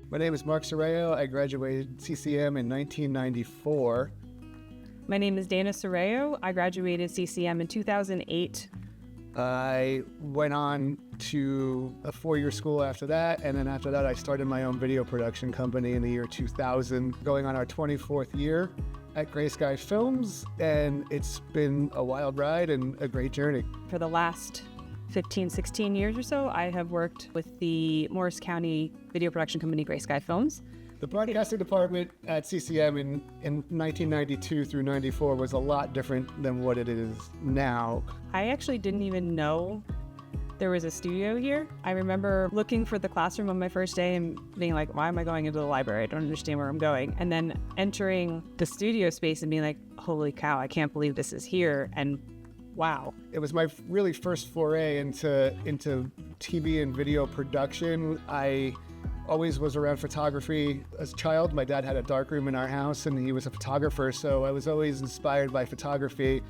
My name is Mark Sorreo. I graduated CCM in 1994. My name is Dana Sorreo. I graduated CCM in 2008. I went on to a 4-year school after that, and then after that I started my own video production company in the year 2000, going on our 24th year at Gray Sky Films, and it's been a wild ride and a great journey. For the last 15, 16 years or so, I have worked with the Morris County video production company, Gray Sky Films. The broadcasting department at CCM in 1992 through 94 was a lot different than what it is now. I actually didn't even know there was a studio here. I remember looking for the classroom on my first day and being like, why am I going into the library? I don't understand where I'm going. And then entering the studio space and being like, holy cow, I can't believe this is here. And wow. It was my really first foray into TV and video production. I always was around photography as a child. My dad had a darkroom in our house and he was a photographer, so I was always inspired by photography.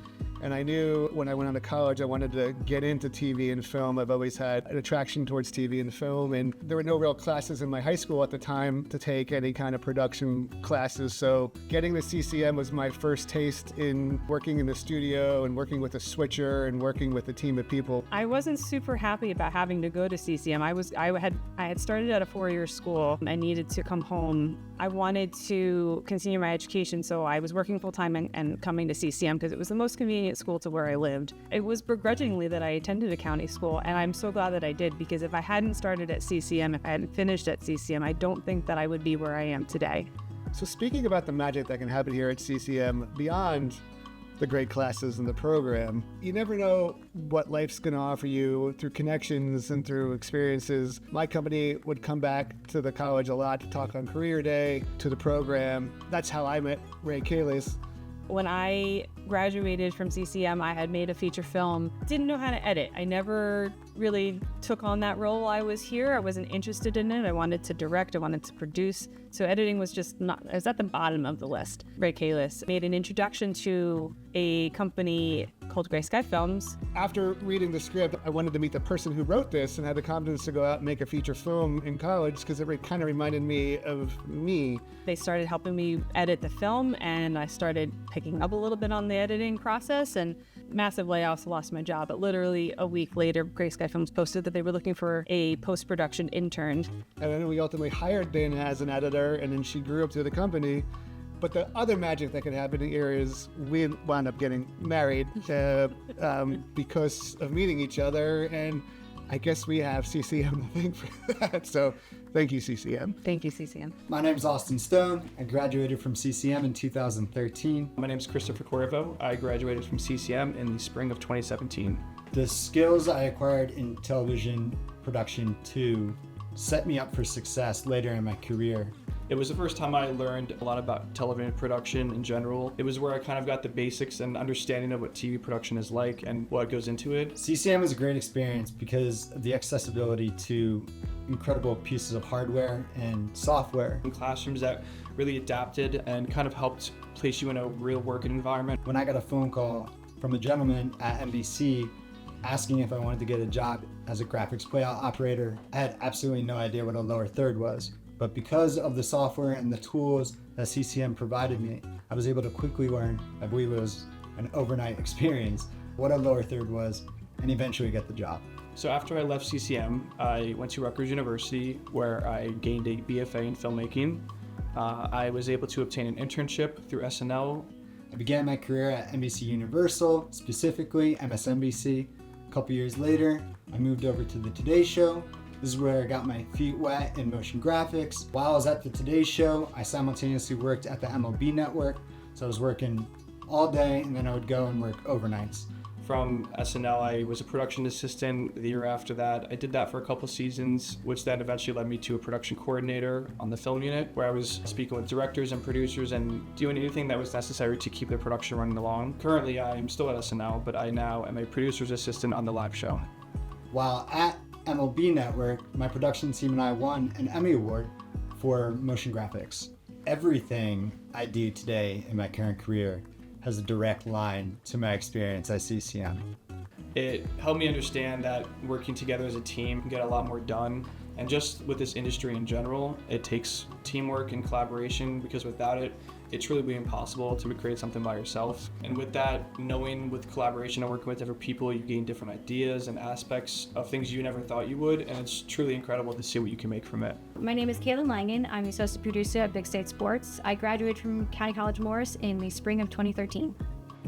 And I knew when I went on to college I wanted to get into TV and film. I've always had an attraction towards TV and film, and there were no real classes in my high school at the time to take any kind of production classes. So getting to CCM was my first taste in working in the studio and working with a switcher and working with a team of people. I wasn't super happy about having to go to CCM. I had started at a 4-year school. I needed to come home. I wanted to continue my education, so I was working full-time and coming to CCM because it was the most convenient school to where I lived. It was begrudgingly that I attended a county school, and I'm so glad that I did, because if I hadn't started at CCM, if I hadn't finished at CCM, I don't think that I would be where I am today. So speaking about the magic that can happen here at CCM, beyond the great classes in the program, you never know what life's going to offer you through connections and through experiences. My company would come back to the college a lot to talk on career day, to the program. That's how I met Ray Kalis. When I graduated from CCM, I had made a feature film. Didn't know how to edit. I never really took on that role while I was here. I wasn't interested in it. I wanted to direct, I wanted to produce. So editing was just not, I was at the bottom of the list. Ray Kalis made an introduction to a company called Gray Sky Films. After reading the script, I wanted to meet the person who wrote this and had the confidence to go out and make a feature film in college because it kind of reminded me of me. They started helping me edit the film, and I started picking up a little bit on the editing process, and massive layoffs, lost my job. But literally a week later, Gray Sky Films posted that they were looking for a post-production intern. And then we ultimately hired Dana as an editor, and then she grew up through the company. But the other magic that could happen here is we wound up getting married because of meeting each other, and I guess we have CCM to thank for that. So thank you, CCM. Thank you, CCM. My name is Austin Stone. I graduated from CCM in 2013. My name is Christopher Corvo. I graduated from CCM in the spring of 2017. The skills I acquired in television production to set me up for success later in my career. It was the first time I learned a lot about television production in general. It was where I kind of got the basics and understanding of what TV production is like and what goes into it. CCM was a great experience because of the accessibility to incredible pieces of hardware and software. In classrooms that really adapted and kind of helped place you in a real working environment. When I got a phone call from a gentleman at NBC asking if I wanted to get a job as a graphics playout operator, I had absolutely no idea what a lower third was. But because of the software and the tools that CCM provided me, I was able to quickly learn, I believe it was an overnight experience, what a lower third was, and eventually get the job. So after I left CCM, I went to Rutgers University, where I gained a BFA in filmmaking. I was able to obtain an internship through SNL. I began my career at NBC Universal, specifically MSNBC. A couple years later, I moved over to the Today Show. This is where I got my feet wet in motion graphics. While I was at the Today Show, I simultaneously worked at the MLB Network. So I was working all day, and then I would go and work overnights. From SNL, I was a production assistant. The year after that, I did that for a couple seasons, which then eventually led me to a production coordinator on the film unit, where I was speaking with directors and producers and doing anything that was necessary to keep the production running along. Currently, I'm still at SNL, but I now am a producer's assistant on the live show. While at MLB Network, my production team and I won an Emmy Award for motion graphics. Everything I do today in my current career has a direct line to my experience at CCM. It helped me understand that working together as a team can get a lot more done. And just with this industry in general, it takes teamwork and collaboration, because without it, it's really impossible to create something by yourself. And with that, knowing with collaboration and working with different people, you gain different ideas and aspects of things you never thought you would, and it's truly incredible to see what you can make from it. My name is Kaylin Langen. I'm the associate producer at Big State Sports. I graduated from County College Morris in the spring of 2013.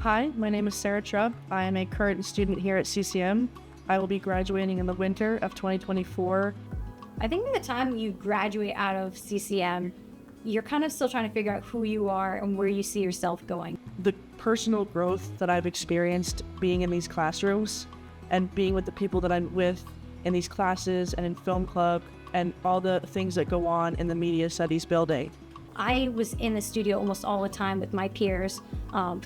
Hi, my name is Sarah Trubb. I am a current student here at CCM. I will be graduating in the winter of 2024. I think by the time you graduate out of CCM, you're kind of still trying to figure out who you are and where you see yourself going. The personal growth that I've experienced being in these classrooms and being with the people that I'm with in these classes and in film club and all the things that go on in the media studies building. I was in the studio almost all the time with my peers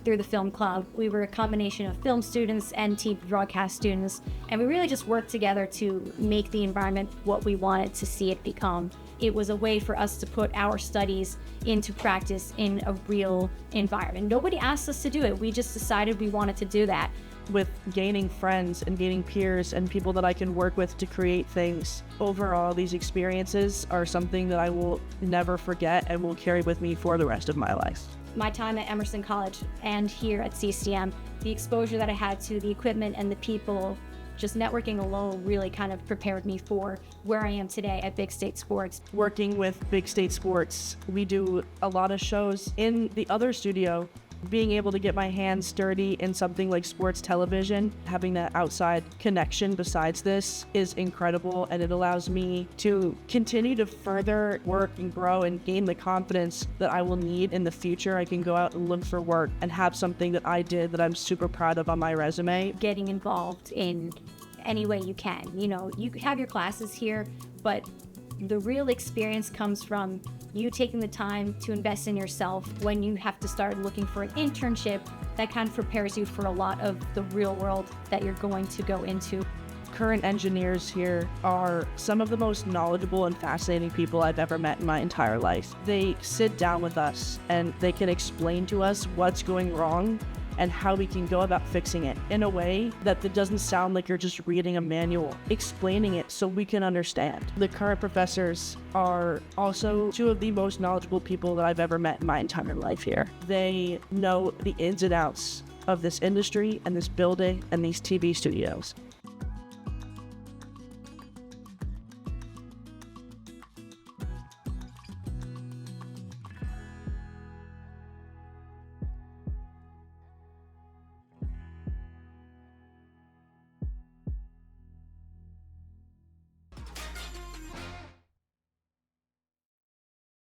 through the film club. We were a combination of film students and TV broadcast students, and we really just worked together to make the environment what we wanted to see it become. It was a way for us to put our studies into practice in a real environment. Nobody asked us to do it. We just decided we wanted to do that. With gaining friends and gaining peers and people that I can work with to create things. Overall, these experiences are something that I will never forget and will carry with me for the rest of my life. My time at Emerson College and here at CCM, the exposure that I had to the equipment and the people, just networking alone really kind of prepared me for where I am today at Big State Sports. Working with Big State Sports, we do a lot of shows in the other studio. Being able to get my hands dirty in something like sports television, having that outside connection besides this is incredible, and it allows me to continue to further work and grow and gain the confidence that I will need in the future. I can go out and look for work and have something that I did that I'm super proud of on my resume. Getting involved in any way you can. You know, you have your classes here, but the real experience comes from you taking the time to invest in yourself when you have to start looking for an internship that kind of prepares you for a lot of the real world that you're going to go into. Current engineers here are some of the most knowledgeable and fascinating people I've ever met in my entire life. They sit down with us and they can explain to us what's going wrong and how we can go about fixing it in a way that doesn't sound like you're just reading a manual, explaining it so we can understand. The current professors are also two of the most knowledgeable people that I've ever met in my entire life here. They know the ins and outs of this industry and this building and these TV studios.